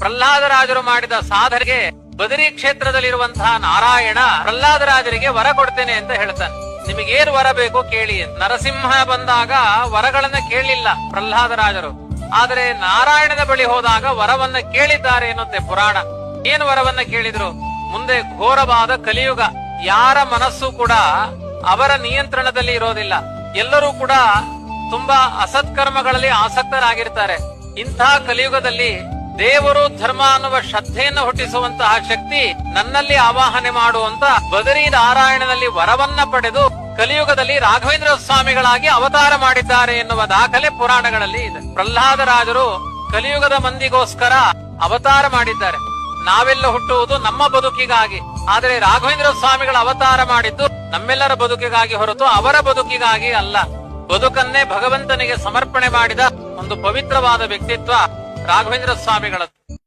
ಪ್ರಹ್ಲಾದರಾಜರು ಮಾಡಿದ ಸಾಧನೆಗೆ ಬದರಿ ಕ್ಷೇತ್ರದಲ್ಲಿರುವಂತಹ ನಾರಾಯಣ ಪ್ರಹ್ಲಾದರಾಜರಿಗೆ ವರ ಕೊಡ್ತೇನೆ ಅಂತ ಹೇಳ್ತಾನೆ. ನಿಮಗೇನು ವರ ಬೇಕು ಕೇಳಿ. ನರಸಿಂಹ ಬಂದಾಗ ವರಗಳನ್ನ ಕೇಳಲಿಲ್ಲ ಪ್ರಹ್ಲಾದರಾಜರು, ಆದರೆ ನಾರಾಯಣದ ಬಳಿ ಹೋದಾಗ ವರವನ್ನ ಕೇಳಿದ್ದಾರೆ ಎನ್ನುತ್ತೆ ಪುರಾಣ. ಏನು ವರವನ್ನ ಕೇಳಿದ್ರು? ಮುಂದೆ ಘೋರವಾದ ಕಲಿಯುಗ, ಯಾರ ಮನಸ್ಸು ಕೂಡ ಅವರ ನಿಯಂತ್ರಣದಲ್ಲಿ ಇರೋದಿಲ್ಲ. ಎಲ್ಲರೂ ಕೂಡ ತುಂಬಾ ಅಸತ್ಕರ್ಮಗಳಲ್ಲಿ ಆಸಕ್ತರಾಗಿರ್ತಾರೆ. ಇಂಥ ಕಲಿಯುಗದಲ್ಲಿ ದೇವರು ಧರ್ಮ ಅನ್ನುವ ಶ್ರದ್ಧೆಯನ್ನು ಹುಟ್ಟಿಸುವಂತಹ ಶಕ್ತಿ ನನ್ನಲ್ಲಿ ಆವಾಹನೆ ಮಾಡುವಂತ ಬದರಿ ನಾರಾಯಣನಲ್ಲಿ ವರವನ್ನ ಪಡೆದು ಕಲಿಯುಗದಲ್ಲಿ ರಾಘವೇಂದ್ರ ಸ್ವಾಮಿಗಳಾಗಿ ಅವತಾರ ಮಾಡಿದ್ದಾರೆ ಎನ್ನುವ ದಾಖಲೆ ಪುರಾಣಗಳಲ್ಲಿ ಇದೆ. ಪ್ರಹ್ಲಾದರಾಜರು ಕಲಿಯುಗದ ಮಂದಿಗೋಸ್ಕರ ಅವತಾರ ಮಾಡಿದ್ದಾರೆ. ನಾವೆಲ್ಲ ಹುಟ್ಟುವುದು ನಮ್ಮ ಬದುಕಿಗಾಗಿ, ಆದರೆ ರಾಘವೇಂದ್ರ ಸ್ವಾಮಿಗಳ ಅವತಾರ ಮಾಡಿದ್ದು ನಮ್ಮೆಲ್ಲರ ಬದುಕಿಗಾಗಿ ಹೊರತು ಅವರ ಬದುಕಿಗಾಗಿ ಅಲ್ಲ. ಬದುಕನ್ನೇ ಭಗವಂತನಿಗೆ ಸಮರ್ಪಣೆ ಮಾಡಿದ ಒಂದು ಪವಿತ್ರವಾದ ವ್ಯಕ್ತಿತ್ವ ರಾಘವೇಂದ್ರ ಸ್ವಾಮಿಗಳದ್ದು.